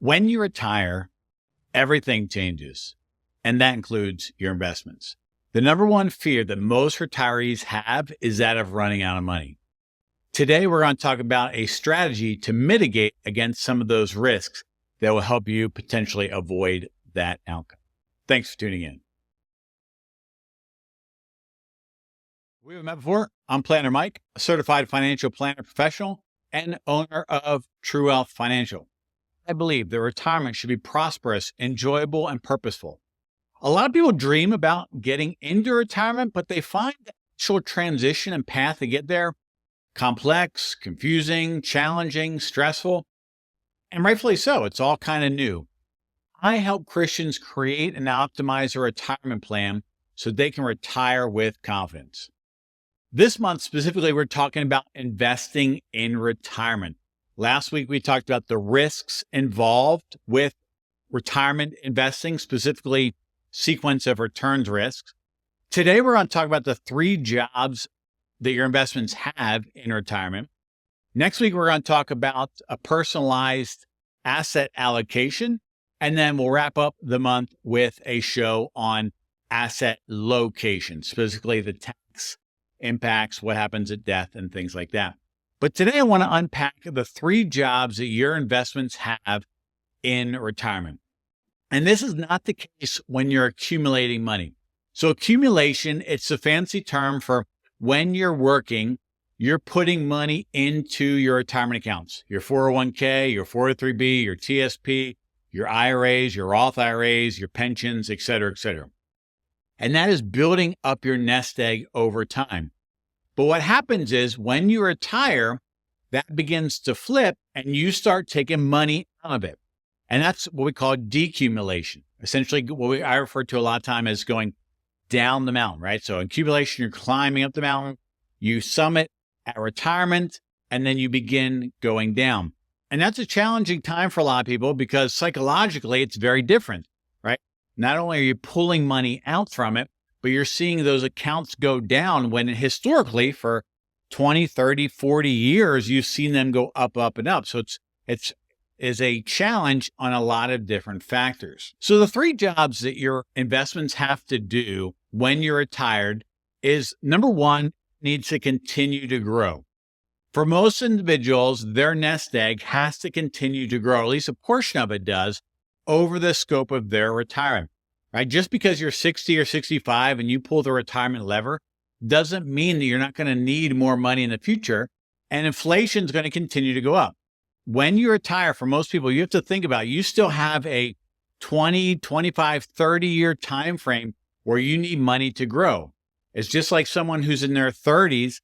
When you retire, everything changes, and that includes your investments. The number one fear that most retirees have is that of running out of money. Today, we're going to talk about a strategy to mitigate against some of those risks that will help you potentially avoid that outcome. Thanks for tuning in. We haven't met before. I'm Planner Mike, a certified financial planner professional and owner of True Wealth Financial. I believe that retirement should be prosperous, enjoyable, and purposeful. A lot of people dream about getting into retirement, but they find the actual transition and path to get there complex, confusing, challenging, stressful, and rightfully so. It's all kind of new. I help Christians create and optimize a retirement plan so they can retire with confidence. This month specifically, we're talking about investing in retirement. Last week, we talked about the risks involved with retirement investing, specifically sequence of returns risks. Today, we're going to talk about the 3 jobs that your investments have in retirement. Next week, we're going to talk about a personalized asset allocation. And then we'll wrap up the month with a show on asset location, specifically the tax impacts, what happens at death, and things like that. But today I want to unpack the 3 jobs that your investments have in retirement. And this is not the case when you're accumulating money. So accumulation, it's a fancy term for when you're working, you're putting money into your retirement accounts, your 401k, your 403b, your TSP, your IRAs, your Roth IRAs, your pensions, et cetera, et cetera. And that is building up your nest egg over time. But what happens is when you retire, that begins to flip and you start taking money out of it. And that's what we call decumulation. Essentially, what I refer to a lot of time as going down the mountain, right? So accumulation, you're climbing up the mountain, you summit at retirement, and then you begin going down. And that's a challenging time for a lot of people because psychologically, it's very different, right? Not only are you pulling money out from it, but you're seeing those accounts go down when historically for 20, 30, 40 years, you've seen them go up, up, and up. So it's a challenge on a lot of different factors. So the 3 jobs that your investments have to do when you're retired is number 1, needs to continue to grow. For most individuals, their nest egg has to continue to grow, at least a portion of it does, over the scope of their retirement, right? Just because you're 60 or 65 and you pull the retirement lever doesn't mean that you're not going to need more money in the future, and inflation is going to continue to go up. When you retire, for most people, you have to think about, you still have a 20, 25, 30-year time frame where you need money to grow. It's just like someone who's in their 30s,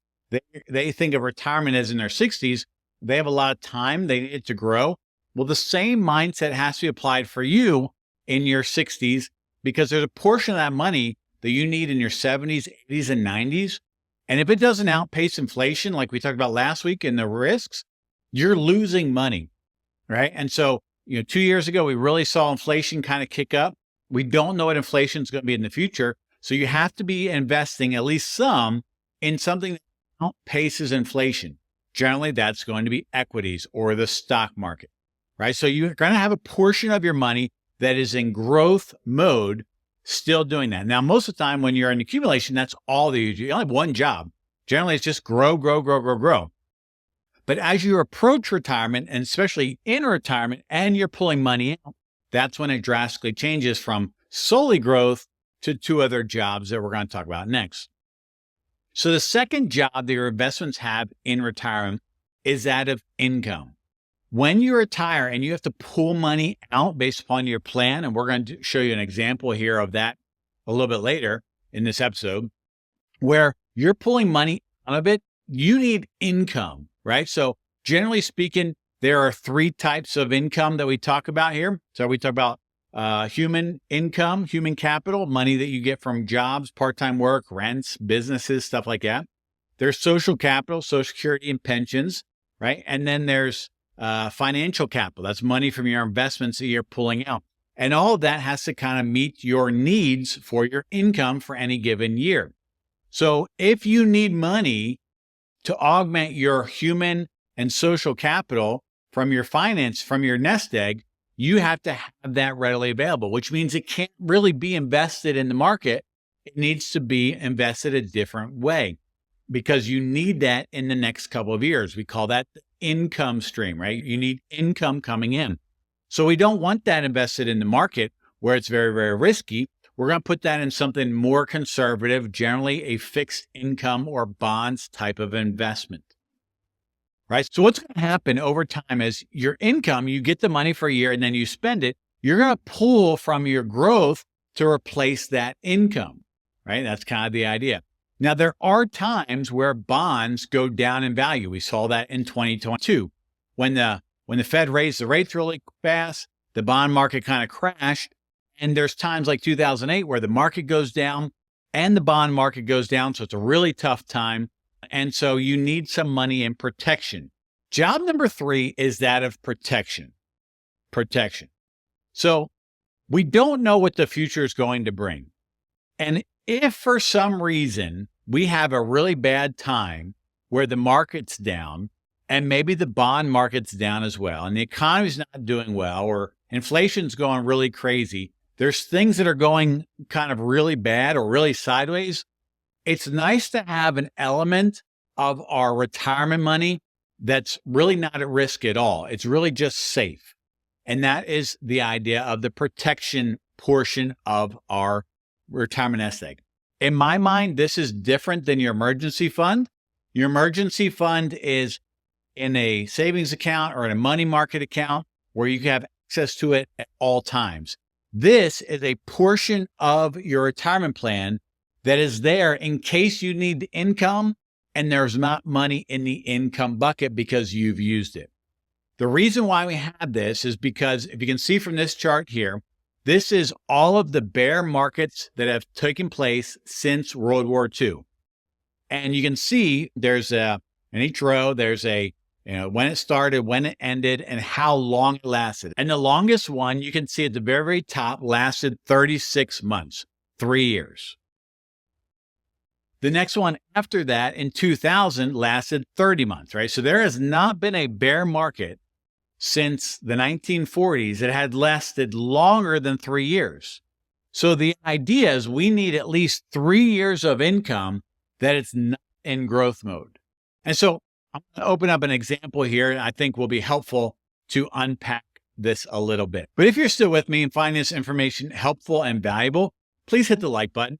they think of retirement as in their 60s. They have a lot of time. They need it to grow. Well, the same mindset has to be applied for you in your 60s because there's a portion of that money that you need in your 70s, 80s, and 90s. And if it doesn't outpace inflation, like we talked about last week in the risks, you're losing money, right? And so, 2 years ago, we really saw inflation kind of kick up. We don't know what inflation is going to be in the future. So you have to be investing at least some in something that outpaces inflation. Generally, that's going to be equities or the stock market, right? So you're going to have a portion of your money that is in growth mode, still doing that. Now, most of the time when you're in accumulation, that's all that you do. You only have one job. Generally, it's just grow, grow, grow, grow, grow. But as you approach retirement, and especially in retirement, and you're pulling money out, that's when it drastically changes from solely growth to 2 other jobs that we're going to talk about next. So the second job that your investments have in retirement is that of income. When you retire and you have to pull money out based upon your plan, and we're going to show you an example here of that a little bit later in this episode, where you're pulling money out of it, you need income, right? So generally speaking, there are 3 types of income that we talk about here. So we talk about human income, human capital, money that you get from jobs, part-time work, rents, businesses, stuff like that. There's social capital, Social Security and pensions, right? And then there's financial capital. That's money from your investments that you're pulling out. And all of that has to kind of meet your needs for your income for any given year. So if you need money to augment your human and social capital from your finance, from your nest egg, you have to have that readily available, which means it can't really be invested in the market. It needs to be invested a different way because you need that in the next couple of years. We call that the income stream, right? You need income coming in. So we don't want that invested in the market where it's very, very risky. We're going to put that in something more conservative, generally a fixed income or bonds type of investment, right? So what's going to happen over time is your income, you get the money for a year and then you spend it. You're going to pull from your growth to replace that income, right? That's kind of the idea. Now, there are times where bonds go down in value. We saw that in 2022 when the Fed raised the rates really fast, the bond market kind of crashed. And there's times like 2008 where the market goes down and the bond market goes down. So it's a really tough time. And so you need some money in protection. Job number 3 is that of protection. Protection. So we don't know what the future is going to bring. And if for some reason we have a really bad time where the market's down and maybe the bond market's down as well, and the economy's not doing well or inflation's going really crazy, there's things that are going kind of really bad or really sideways, it's nice to have an element of our retirement money that's really not at risk at all. It's really just safe. And that is the idea of the protection portion of our retirement nest egg. In my mind, this is different than your emergency fund. Your emergency fund is in a savings account or in a money market account where you have access to it at all times. This is a portion of your retirement plan that is there in case you need income and there's not money in the income bucket because you've used it. The reason why we have this is because if you can see from this chart here, this is all of the bear markets that have taken place since World War II. And you can see there's in each row, there's when it started, when it ended, and how long it lasted. And the longest one, you can see at the very, very top, lasted 36 months, 3 years. The next one after that in 2000 lasted 30 months, right? So there has not been a bear market since the 1940s that had lasted longer than 3 years. So the idea is we need at least 3 years of income that it's not in growth mode. And so I'm going to open up an example here I think will be helpful to unpack this a little bit. But if you're still with me and find this information helpful and valuable, please hit the like button.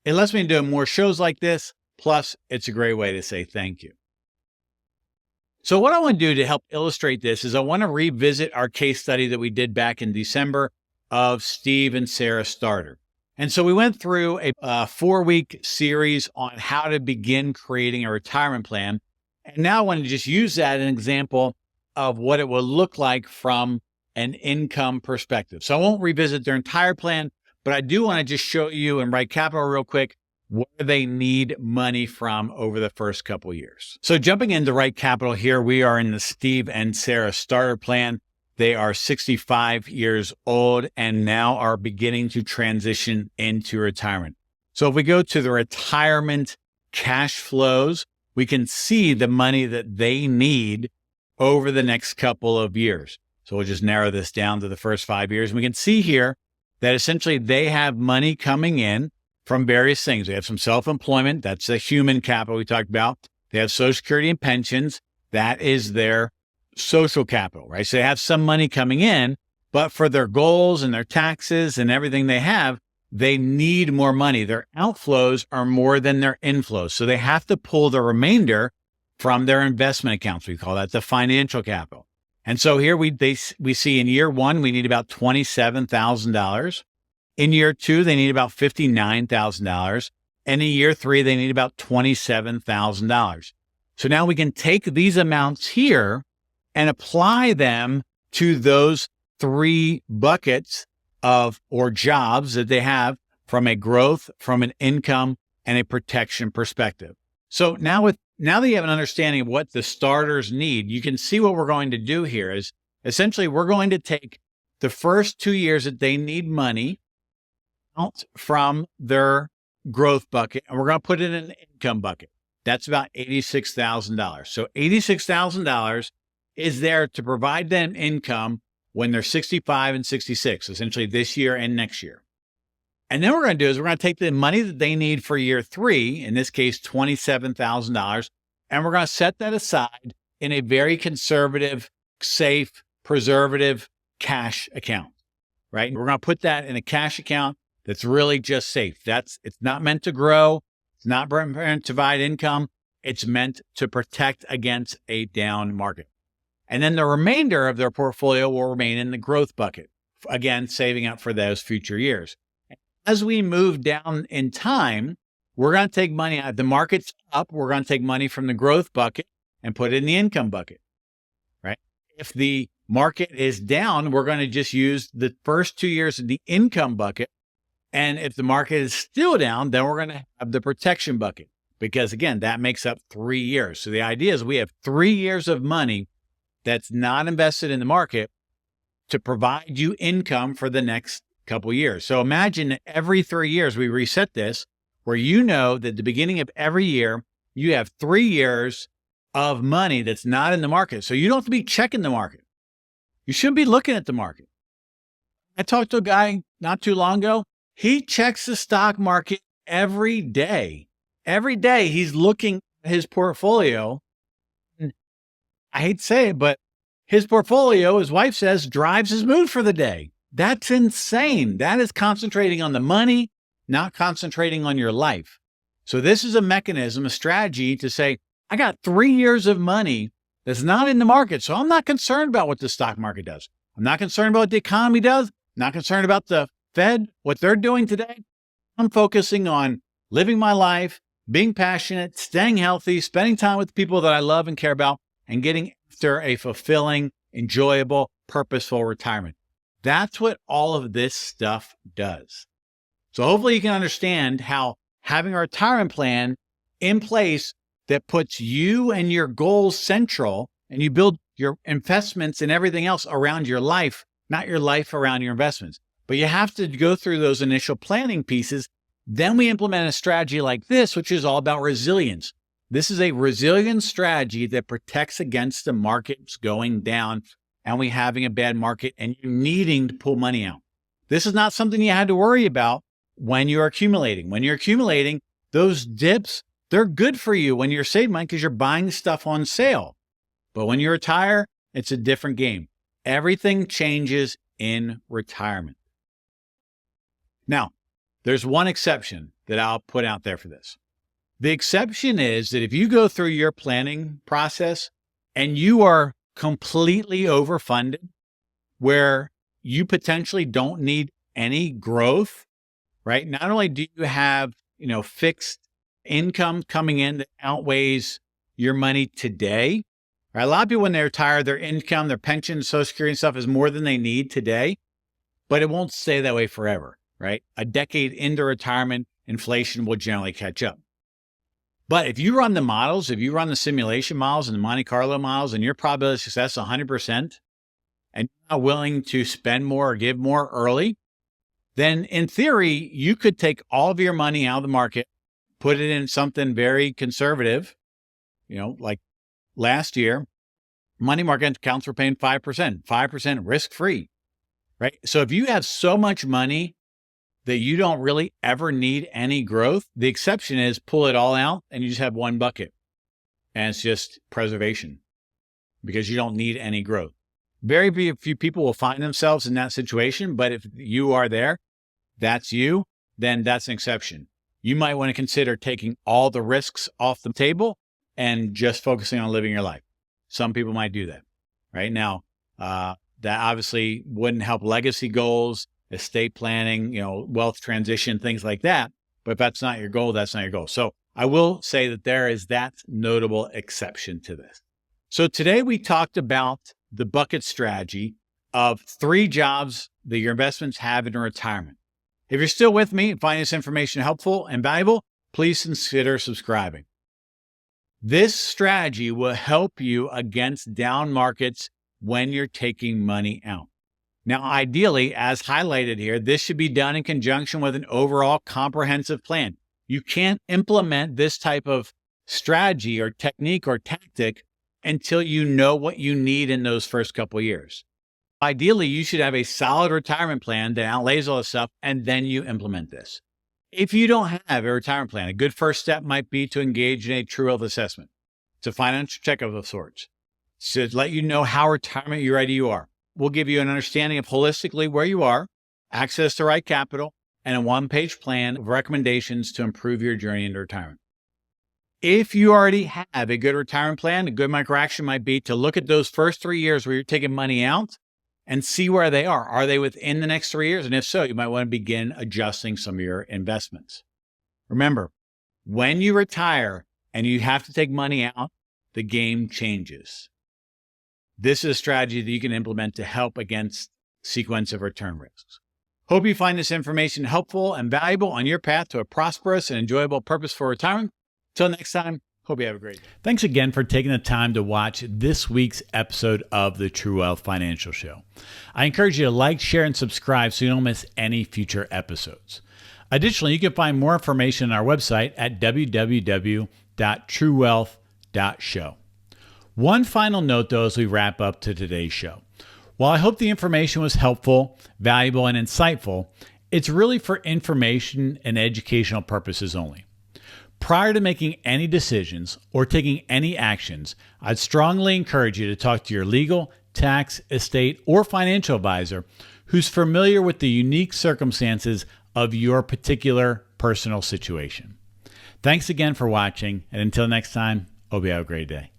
It lets me do more shows like this. Plus, it's a great way to say thank you. So what I want to do to help illustrate this is I want to revisit our case study that we did back in December of Steve and Sarah Starter. And so we went through a 4-week series on how to begin creating a retirement plan. And now I want to just use that as an example of what it will look like from an income perspective. So I won't revisit their entire plan, but I do want to just show you in Right Capital real quick where they need money from over the first couple of years. So jumping into Right Capital here, we are in the Steve and Sarah Starter Plan. They are 65 years old and now are beginning to transition into retirement. So if we go to the retirement cash flows, we can see the money that they need over the next couple of years. So we'll just narrow this down to the first 5 years. And we can see here that essentially they have money coming in from various things. They have some self-employment. That's the human capital we talked about. They have Social Security and pensions. That is their social capital, right? So they have some money coming in, but for their goals and their taxes and everything they have, they need more money. Their outflows are more than their inflows. So they have to pull the remainder from their investment accounts. We call that the financial capital. And so here we see in year 1, we need about $27,000. In year 2, they need about $59,000. And in year 3, they need about $27,000. So now we can take these amounts here and apply them to those 3 buckets or jobs that they have from a growth, from an income, and a protection perspective. So now that you have an understanding of what the starters need, you can see what we're going to do here is essentially we're going to take the first 2 years that they need money out from their growth bucket, and we're going to put it in an income bucket. That's about $86,000. So $86,000 is there to provide them income when they're 65 and 66, essentially this year and next year. And then what we're going to do is we're going to take the money that they need for year 3, in this case, $27,000, and we're going to set that aside in a very conservative, safe, preservative cash account, right? We're going to put that in a cash account that's really just safe. It's not meant to grow. It's not meant to provide income. It's meant to protect against a down market. And then the remainder of their portfolio will remain in the growth bucket, again, saving up for those future years. As we move down in time, we're going to take money out. If the market's up, we're going to take money from the growth bucket and put it in the income bucket, right? If the market is down, we're going to just use the first 2 years of the income bucket. And if the market is still down, then we're going to have the protection bucket, because again, that makes up 3 years. So the idea is we have 3 years of money that's not invested in the market to provide you income for the next couple of years. So imagine that every 3 years we reset this, where you know that at the beginning of every year, you have 3 years of money that's not in the market. So you don't have to be checking the market. You shouldn't be looking at the market. I talked to a guy not too long ago. He checks the stock market every day. Every day he's looking at his portfolio. And I hate to say it, but his portfolio, his wife says, drives his mood for the day. That's insane. That is concentrating on the money, not concentrating on your life. So this is a mechanism, a strategy to say, I got 3 years of money that's not in the market. So I'm not concerned about what the stock market does. I'm not concerned about what the economy does. I'm not concerned about the Fed, what they're doing today. I'm focusing on living my life, being passionate, staying healthy, spending time with people that I love and care about, and getting after a fulfilling, enjoyable, purposeful retirement. That's what all of this stuff does. So hopefully you can understand how having a retirement plan in place that puts you and your goals central, and you build your investments and everything else around your life, not your life around your investments. But you have to go through those initial planning pieces. Then we implement a strategy like this, which is all about resilience. This is a resilience strategy that protects against the markets going down and we having a bad market and you needing to pull money out. This is not something you had to worry about when you're accumulating. When you're accumulating, those dips, they're good for you when you're saving money because you're buying stuff on sale. But when you retire, it's a different game. Everything changes in retirement. Now, there's one exception that I'll put out there for this. The exception is that if you go through your planning process and you are completely overfunded, where you potentially don't need any growth, right? Not only do you have, fixed income coming in that outweighs your money today, right? A lot of people, when they retire, their income, their pension, Social Security and stuff is more than they need today, but it won't stay that way forever, right? A decade into retirement, inflation will generally catch up. But if you run the models, if you run the simulation models and the Monte Carlo models, and your probability of success 100%, and you're not willing to spend more or give more early, then in theory, you could take all of your money out of the market, put it in something very conservative, like last year, money market accounts were paying 5% risk-free, right? So if you have so much money that you don't really ever need any growth, the exception is pull it all out and you just have one bucket. And it's just preservation because you don't need any growth. Very few people will find themselves in that situation, but if you are there, that's you, then that's an exception. You might want to consider taking all the risks off the table and just focusing on living your life. Some people might do that. Right now, that obviously wouldn't help legacy goals, estate planning, wealth transition, things like that. But if that's not your goal, that's not your goal. So I will say that there is that notable exception to this. So today we talked about the bucket strategy of 3 jobs that your investments have in retirement. If you're still with me and find this information helpful and valuable, please consider subscribing. This strategy will help you against down markets when you're taking money out. Now, ideally, as highlighted here, this should be done in conjunction with an overall comprehensive plan. You can't implement this type of strategy or technique or tactic until you know what you need in those first couple of years. Ideally, you should have a solid retirement plan that outlays all this stuff, and then you implement this. If you don't have a retirement plan, a good first step might be to engage in a true health assessment. It's a financial checkup of sorts. To let you know how retirement ready you are. We'll give you an understanding of holistically where you are, access to right capital, and a one-page plan of recommendations to improve your journey into retirement. If you already have a good retirement plan, a good micro action might be to look at those first 3 years where you're taking money out and see where they are. Are they within the next 3 years? And if so, you might want to begin adjusting some of your investments. Remember, when you retire and you have to take money out, the game changes. This is a strategy that you can implement to help against sequence of return risks. Hope you find this information helpful and valuable on your path to a prosperous and enjoyable purposeful retirement. Till next time, hope you have a great day. Thanks again for taking the time to watch this week's episode of the True Wealth Financial Show. I encourage you to like, share, and subscribe so you don't miss any future episodes. Additionally, you can find more information on our website at www.truewealth.show. One final note, though, as we wrap up to today's show. While I hope the information was helpful, valuable, and insightful, it's really for information and educational purposes only. Prior to making any decisions or taking any actions, I'd strongly encourage you to talk to your legal, tax, estate, or financial advisor who's familiar with the unique circumstances of your particular personal situation. Thanks again for watching, and until next time, hope you have a great day.